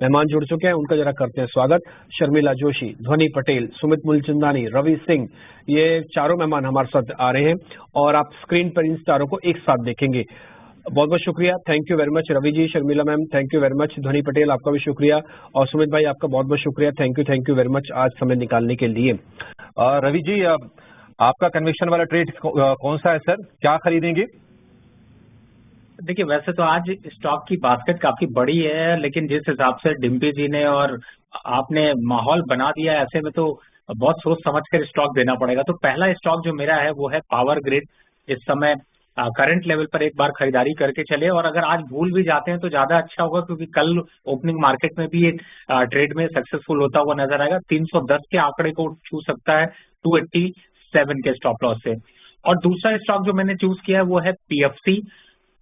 मेहमान जुड़ चुके हैं, उनका जरा करते हैं स्वागत। शर्मिला जोशी, ध्वनि पटेल, सुमित मूलचंदानी, रवि सिंह, ये चारों मेहमान हमारे साथ आ रहे हैं और आप स्क्रीन पर इन स्टारों को एक साथ देखेंगे। बहुत बहुत शुक्रिया, thank you very much Ravi ji, Sharmila ma'am thank you very much, Dhvani Patel आपका भी शुक्रिया और सुमित भाई आपका बहुत बहुत शुक्रिया, थैंक यू वेरी मच आज समय निकालने के लिए। रवि जी, आपका कन्विक्शन वाला ट्रेड कौन सा है सर, क्या खरीदेंगे? देखिए, वैसे तो आज स्टॉक की बास्केट काफी बड़ी है, लेकिन जिस हिसाब से डिम्पी जी ने और आपने माहौल बना दिया है, ऐसे में तो बहुत सोच समझ कर स्टॉक देना पड़ेगा। तो पहला स्टॉक जो मेरा है वो है पावर ग्रिड। इस समय करंट लेवल पर एक बार खरीदारी करके चले, और अगर आज भूल भी जाते हैं तो ज्यादा अच्छा होगा, क्योंकि कल ओपनिंग मार्केट में भी एक ट्रेड में सक्सेसफुल होता हुआ नजर आएगा। 310 के आंकड़े को छू सकता है 287 के स्टॉप लॉस से। और दूसरा स्टॉक जो मैंने चूज किया है वो है पीएफसी।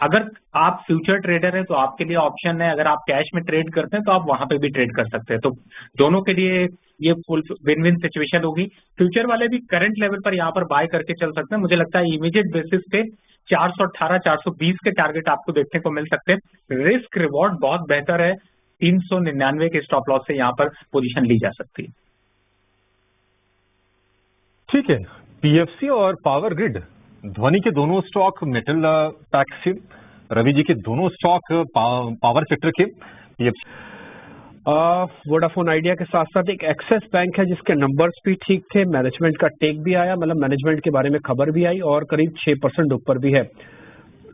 अगर आप फ्यूचर ट्रेडर हैं तो आपके लिए ऑप्शन है, अगर आप कैश में ट्रेड करते हैं तो आप वहां पे भी ट्रेड कर सकते हैं। तो दोनों के लिए ये फुल विन विन सिचुएशन होगी। फ्यूचर वाले भी करंट लेवल पर यहाँ पर बाय करके चल सकते हैं। मुझे लगता है इमीडिएट बेसिस पे 418 420 के टारगेट आपको देखने को मिल सकते हैं। रिस्क रिवॉर्ड बहुत बेहतर है, 399 के स्टॉप लॉस से यहाँ पर पोजीशन ली जा सकती है। ठीक है, पीएफसी और पावर ग्रिड, ध्वनि के दोनों स्टॉक मेटल पैक से, रवि जी के दोनों स्टॉक पावर सेक्टर के। वोडाफोन आइडिया के साथ साथ एक एक्सिस बैंक है जिसके नंबर्स भी ठीक थे, मैनेजमेंट का टेक भी आया, मतलब मैनेजमेंट के बारे में खबर भी आई और करीब 6% ऊपर भी है।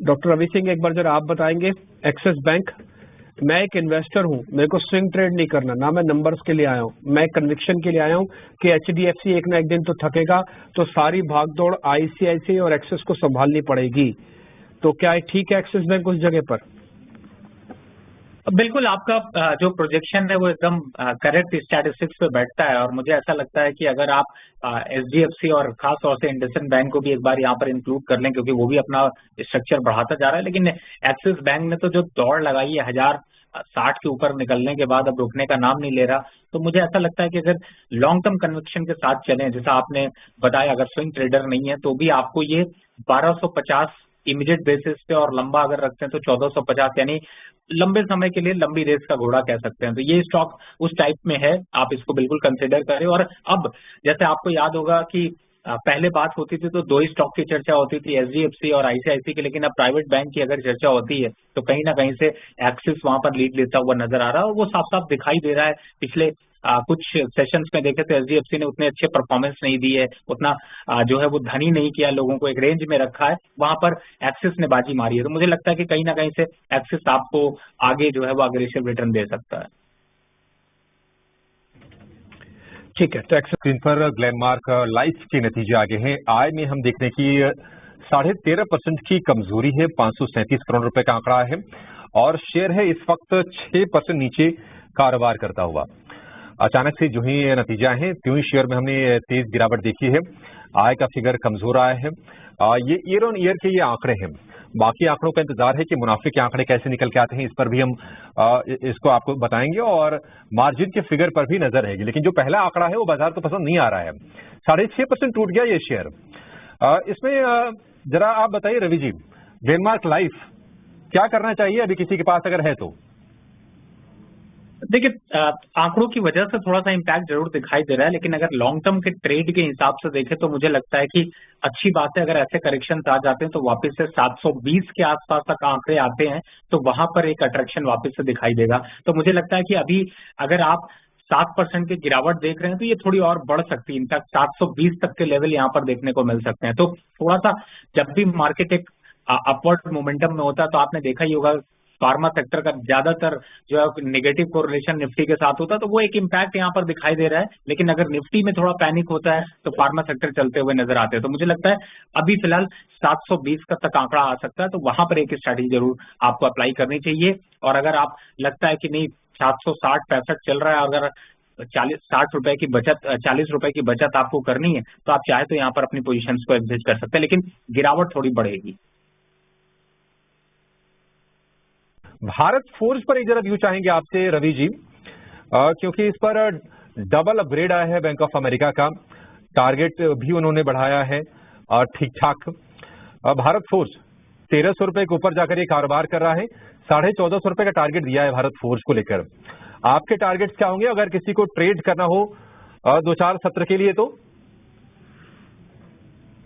डॉक्टर रवि सिंह, एक बार जरा आप बताएंगे एक्सिस बैंक। मैं एक इन्वेस्टर हूं, मेरे को स्विंग ट्रेड नहीं करना, ना मैं नंबर्स के लिए आया हूं, मैं कन्विक्शन के लिए आया हूं कि एचडीएफसी एक ना एक दिन तो थकेगा, तो सारी भागदौड़ आईसीआईसी और एक्सिस को संभालनी पड़ेगी। तो क्या ठीक है एक्सिस बैंक उस जगह पर? बिल्कुल, आपका जो प्रोजेक्शन है वो एकदम करेक्ट स्टैटिस्टिक्स पे बैठता है, और मुझे ऐसा लगता है कि अगर आप एचडीएफसी और खास तौर से इंडसइंड बैंक को भी एक बार यहाँ पर इंक्लूड कर लें, क्योंकि वो भी अपना स्ट्रक्चर बढ़ाता जा रहा है। लेकिन एक्सिस बैंक ने तो जो दौड़ लगाई है 1060 के ऊपर निकलने के बाद, अब रुकने का नाम नहीं ले रहा। तो मुझे ऐसा लगता है कि अगर लॉन्ग टर्म कन्विक्शन के साथ चलें, जैसा आपने बताया, अगर स्विंग ट्रेडर नहीं है तो भी आपको ये 1250 इमीडिएट बेसिस पे, और लंबा अगर रखते हैं तो 1450, यानी लंबे समय के लिए लंबी रेस का घोड़ा कह सकते हैं। तो ये स्टॉक उस टाइप में है, आप इसको बिल्कुल कंसिडर करें। और अब जैसे आपको याद होगा कि पहले बात होती थी तो दो ही स्टॉक की चर्चा होती थी, एचडीएफसी और आईसीआईसी की, लेकिन अब प्राइवेट बैंक की अगर चर्चा होती है तो कहीं ना कहीं से एक्सिस वहां पर लीड लेता हुआ नजर आ रहा है, और वो साफ साफ दिखाई दे रहा है। पिछले कुछ सेशंस में देखे तो एचडीएफसी ने उतने अच्छे परफॉर्मेंस नहीं दी है, उतना जो है वो धनी नहीं किया, लोगों को एक रेंज में रखा है, वहां पर एक्सिस ने बाजी मारी है। तो मुझे लगता है कि कहीं ना कहीं से एक्सिस आपको आगे जो है वो अग्रेसिव रिटर्न दे सकता है। ठीक है, तो स्क्रीन पर ग्लेनमार्क लाइफ के नतीजे आगे हैं। आय में हम देखने की 13.5% की कमजोरी है, 537 करोड़ रुपए का आंकड़ा है, और शेयर है इस वक्त 6% नीचे कारोबार करता हुआ। अचानक से जो ही नतीजा है त्यों ही शेयर में हमने तेज गिरावट देखी है। आय का फिगर कमजोर आया है। ये ईयर ऑन ईयर के ये आंकड़े हैं, बाकी आंकड़ों का इंतजार है कि मुनाफे के आंकड़े कैसे निकल के आते हैं, इस पर भी हम इसको आपको बताएंगे, और मार्जिन के फिगर पर भी नजर रहेगी। लेकिन जो पहला आंकड़ा है वो बाजार को पसंद नहीं आ रहा है, 6.5% टूट गया ये शेयर। इसमें जरा आप बताइए रवि जी, ग्लेनमार्क लाइफ क्या करना चाहिए अभी किसी के पास अगर है तो? देखिए, आंकड़ों की वजह से थोड़ा सा इम्पैक्ट जरूर दिखाई दे रहा है, लेकिन अगर लॉन्ग टर्म के ट्रेड के हिसाब से देखें तो मुझे लगता है कि अच्छी बात है। अगर ऐसे करेक्शन आ जाते हैं तो वापस से 720 के आसपास तक आंकड़े आते हैं तो वहां पर एक अट्रैक्शन वापस से दिखाई देगा। तो मुझे लगता है कि अभी अगर आप 7% की गिरावट देख रहे हैं तो ये थोड़ी और बढ़ सकती है, इनफैक्ट 720 तक के लेवल यहाँ पर देखने को मिल सकते हैं। तो थोड़ा सा जब भी मार्केट एक अपवर्ड मोमेंटम में होता है तो आपने देखा ही होगा फार्मा सेक्टर का ज्यादातर जो है नेगेटिव कोरिलेशन निफ्टी के साथ होता है, तो वो एक इम्पैक्ट यहाँ पर दिखाई दे रहा है। लेकिन अगर निफ्टी में थोड़ा पैनिक होता है तो फार्मा सेक्टर चलते हुए नजर आते हैं। तो मुझे लगता है अभी फिलहाल 720 का तक आंकड़ा आ सकता है, तो वहां पर एक स्ट्रैटेजी जरूर आपको अप्लाई करनी चाहिए। और अगर आप लगता है कि नहीं 760-65 चल रहा है, अगर 40-60 रुपए की बचत 40 रुपए की बचत आपको करनी है तो आप चाहे तो यहाँ पर अपनी पोजीशंस को एग्जिट कर सकते हैं, लेकिन गिरावट थोड़ी बढ़ेगी। भारत फोर्ज पर एक जरा व्यू चाहेंगे आपसे रवि जी, क्योंकि इस पर डबल अपग्रेड आया है बैंक ऑफ अमेरिका का, टारगेट भी उन्होंने बढ़ाया है ठीक ठाक। भारत फोर्ज 1300 रुपए के ऊपर जाकर ये कारोबार कर रहा है, 1450 रुपए का टारगेट दिया है भारत फोर्ज को लेकर। आपके टारगेट्स क्या होंगे अगर किसी को ट्रेड करना हो 2-4 सत्र के लिए? तो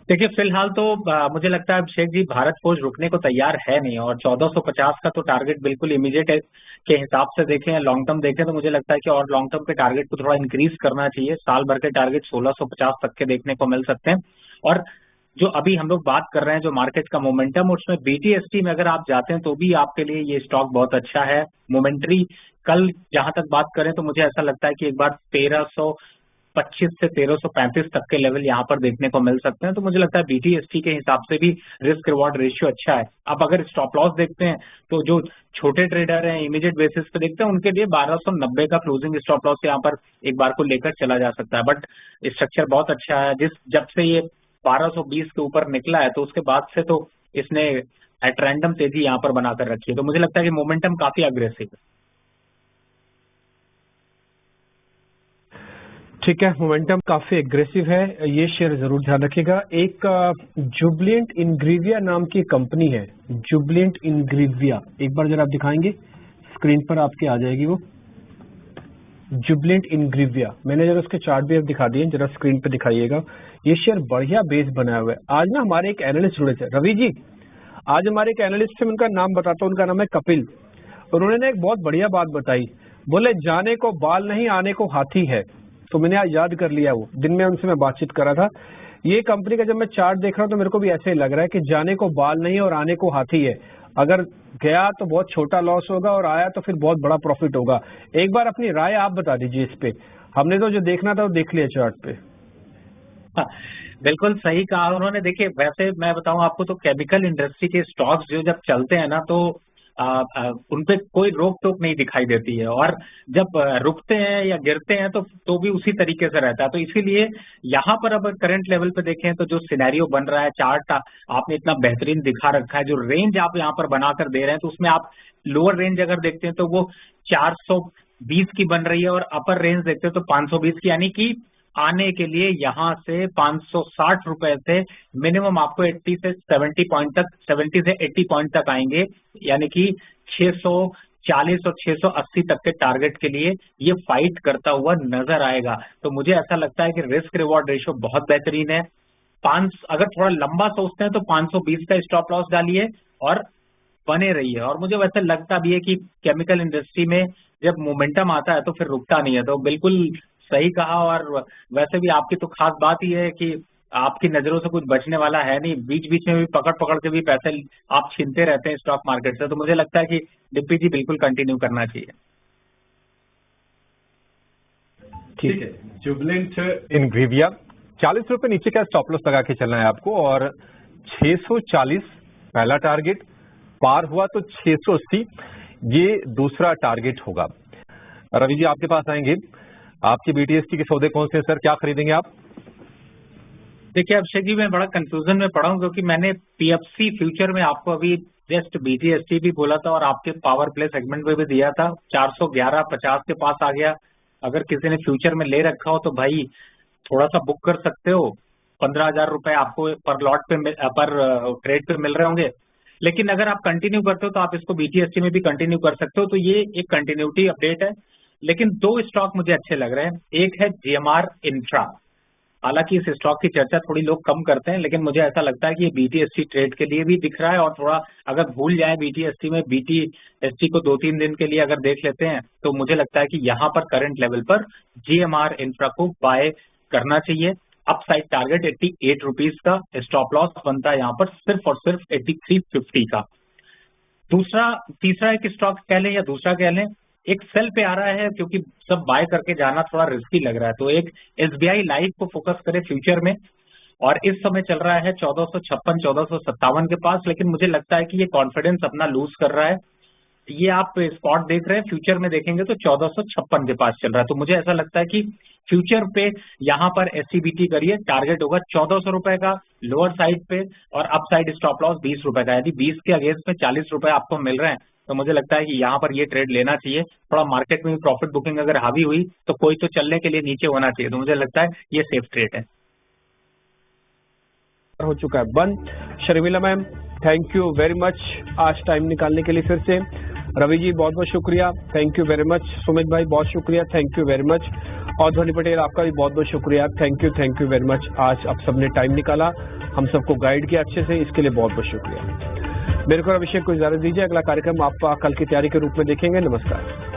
देखिए, फिलहाल तो मुझे लगता है अभिषेक जी, भारत फोर्ज रुकने को तैयार है नहीं, और 1450 का तो टारगेट बिल्कुल इमीडिएट के हिसाब से देखें, लॉन्ग टर्म देखें तो मुझे लगता है कि और लॉन्ग टर्म के टारगेट को थोड़ा इंक्रीज करना चाहिए। साल भर के टारगेट 1650 तक के देखने को मिल सकते हैं। और जो अभी हम लोग बात कर रहे हैं, जो मार्केट का मोमेंटम, उसमें BTST में अगर आप जाते हैं तो भी आपके लिए ये स्टॉक बहुत अच्छा है। मोमेंट्री कल जहां तक बात करें तो मुझे ऐसा लगता है कि एक बार 1325 से 1335 तक के लेवल यहाँ पर देखने को मिल सकते हैं। तो मुझे लगता है BTST के हिसाब से भी रिस्क रिवॉर्ड रेशियो अच्छा है। आप अगर स्टॉप लॉस देखते हैं तो जो छोटे ट्रेडर हैं, इमीडिएट बेसिस पे देखते हैं, उनके लिए 1290 का क्लोजिंग स्टॉप लॉस यहाँ पर एक बार को लेकर चला जा सकता है। बट स्ट्रक्चर बहुत अच्छा है। जब से ये 1220 के ऊपर निकला है तो उसके बाद से तो इसने एट रैंडम तेजी यहाँ पर बनाकर रखी है। तो मुझे लगता है कि मोमेंटम काफी अग्रेसिव है। ठीक है, मोमेंटम काफी एग्रेसिव है, ये शेयर जरूर ध्यान रखिएगा। एक जुबलेंट इंग्रीविया नाम की कंपनी है, जुबलेंट इंग्रीविया, एक बार जरा आप दिखाएंगे, स्क्रीन पर आपके आ जाएगी वो जुबलेंट इंग्रीविया। मैंने जरा उसके चार्ट भी अब दिखा दिए, जरा स्क्रीन पे दिखाइएगा। ये शेयर बढ़िया बेस बनाया हुआ है। आज ना हमारे एक एनालिस्ट जुड़े थे, रवि जी, आज हमारे एक एनालिस्ट थे, उनका नाम बताता हूँ, उनका नाम है कपिल। उन्होंने ना एक बहुत बढ़िया बात बताई, बोले जाने को बाल नहीं आने को हाथी है। तो मैंने आज याद कर लिया, वो दिन में उनसे मैं बातचीत कर रहा था। ये कंपनी का जब मैं चार्ट देख रहा हूँ तो मेरे को भी ऐसे ही लग रहा है कि जाने को बाल नहीं और आने को हाथी है। अगर गया तो बहुत छोटा लॉस होगा और आया तो फिर बहुत बड़ा प्रॉफिट होगा। एक बार अपनी राय आप बता दीजिए इस पे। हमने तो जो देखना था वो देख लिया चार्ट पे। हाँ, बिल्कुल सही कहा उन्होंने। देखिए, वैसे मैं बताऊं आपको तो केमिकल इंडस्ट्री के स्टॉक्स जो जब चलते हैं ना तो उनपे कोई रोक टोक नहीं दिखाई देती है, और जब रुकते हैं या गिरते हैं तो भी उसी तरीके से रहता है। तो इसीलिए यहाँ पर अब करंट लेवल पे देखें तो जो सिनेरियो बन रहा है, चार्ट आपने इतना बेहतरीन दिखा रखा है, जो रेंज आप यहाँ पर बनाकर दे रहे हैं तो उसमें आप लोअर रेंज अगर देखते हैं तो वो 420 की बन रही है, और अपर रेंज देखते हैं तो 520 की, यानी कि आने के लिए यहाँ से 560 रुपए से मिनिमम आपको 80 से 70 पॉइंट तक, 70 से 80 पॉइंट तक आएंगे, यानी कि 640 और 680 तक के टारगेट के लिए ये फाइट करता हुआ नजर आएगा। तो मुझे ऐसा लगता है कि रिस्क रिवॉर्ड रेशियो बहुत बेहतरीन है। अगर थोड़ा लंबा सोचते हैं तो 520 का स्टॉप लॉस डालिए और बने रहिए। और मुझे वैसे लगता भी है कि केमिकल इंडस्ट्री में जब मोमेंटम आता है तो फिर रुकता नहीं है। तो बिल्कुल सही कहा। और वैसे भी आपकी तो खास बात ही है कि आपकी नजरों से कुछ बचने वाला है नहीं, बीच बीच में भी पकड़ पकड़ के भी पैसे आप छीनते रहते हैं स्टॉक मार्केट से। तो मुझे लगता है कि डिप्टी जी बिल्कुल कंटिन्यू करना चाहिए। ठीक है, जुबलेंट इंग्रीविया 40 रुपए नीचे का स्टॉप लॉस लगा के चलना है आपको, और 640 पहला टारगेट, पार हुआ तो 680 ये दूसरा टारगेट होगा। रवि जी आपके पास आएंगे, आपके BTST के सौदे कौन से हैं सर, क्या खरीदेंगे आप? देखिए अभिषेक जी, मैं बड़ा कंफ्यूजन में पड़ा हूं, क्योंकि मैंने PFC फ्यूचर में आपको अभी जस्ट BTST भी बोला था और आपके पावर प्ले सेगमेंट में भी दिया था। 411.50 के पास आ गया। अगर किसी ने फ्यूचर में ले रखा हो तो भाई थोड़ा सा बुक कर सकते हो। 15,000 रुपए आपको पर लॉट पे पर ट्रेड पे मिल रहे होंगे। लेकिन अगर आप कंटिन्यू करते हो तो आप इसको BTST में भी कंटिन्यू कर सकते हो। तो ये एक कंटिन्यूटी अपडेट है। लेकिन दो स्टॉक मुझे अच्छे लग रहे हैं। एक है GMR इंफ्रा। हालांकि इस स्टॉक की चर्चा थोड़ी लोग कम करते हैं, लेकिन मुझे ऐसा लगता है कि ये BTST ट्रेड के लिए भी दिख रहा है। और थोड़ा अगर भूल जाए BTST में, BTST को 2-3 दिन के लिए अगर देख लेते हैं तो मुझे लगता है कि यहाँ पर करंट लेवल पर GMR इंफ्रा को बाय करना चाहिए। अपसाइड टारगेट 88 रुपीज का, स्टॉप लॉस बनता है यहाँ पर सिर्फ और सिर्फ 83.50 का। तीसरा एक स्टॉक कह लें या दूसरा कह लें, एक सेल पे आ रहा है क्योंकि सब बाय करके जाना थोड़ा रिस्की लग रहा है। तो एक SBI लाइफ को फोकस करें फ्यूचर में, और इस समय चल रहा है 1456 1457 के पास। लेकिन मुझे लगता है कि ये कॉन्फिडेंस अपना लूज कर रहा है। ये आप स्पॉट देख रहे हैं, फ्यूचर में देखेंगे तो 1456 के पास चल रहा है। तो मुझे ऐसा लगता है कि फ्यूचर पे यहाँ पर SCBT करिए, टारगेट होगा 1400 रुपए का लोअर साइड पे, और अप साइड स्टॉप लॉस 20 रुपए का। यदि 20 के अगेंस्ट में 40 रुपए आपको मिल रहे हैं तो मुझे लगता है कि यहाँ पर ये ट्रेड लेना चाहिए। थोड़ा मार्केट में भी प्रॉफिट बुकिंग अगर हावी हुई तो कोई तो चलने के लिए नीचे होना चाहिए। तो मुझे लगता है ये सेफ ट्रेड है। हो चुका है बंद। Sharmila ma'am, thank you very much आज टाइम निकालने के लिए फिर से। रवि जी बहुत बहुत शुक्रिया, thank you very much. Sumit भाई बहुत शुक्रिया, थैंक यू वेरी मच। और ध्वनि पटेल आपका भी बहुत बहुत शुक्रिया, थैंक यू वेरी मच। आज आप सबने टाइम निकाला, हम सबको गाइड किया अच्छे से, इसके लिए बहुत बहुत शुक्रिया। मेरे को अभिषेक को इजाजत दीजिए, अगला कार्यक्रम आप कल की तैयारी के रूप में देखेंगे। नमस्कार।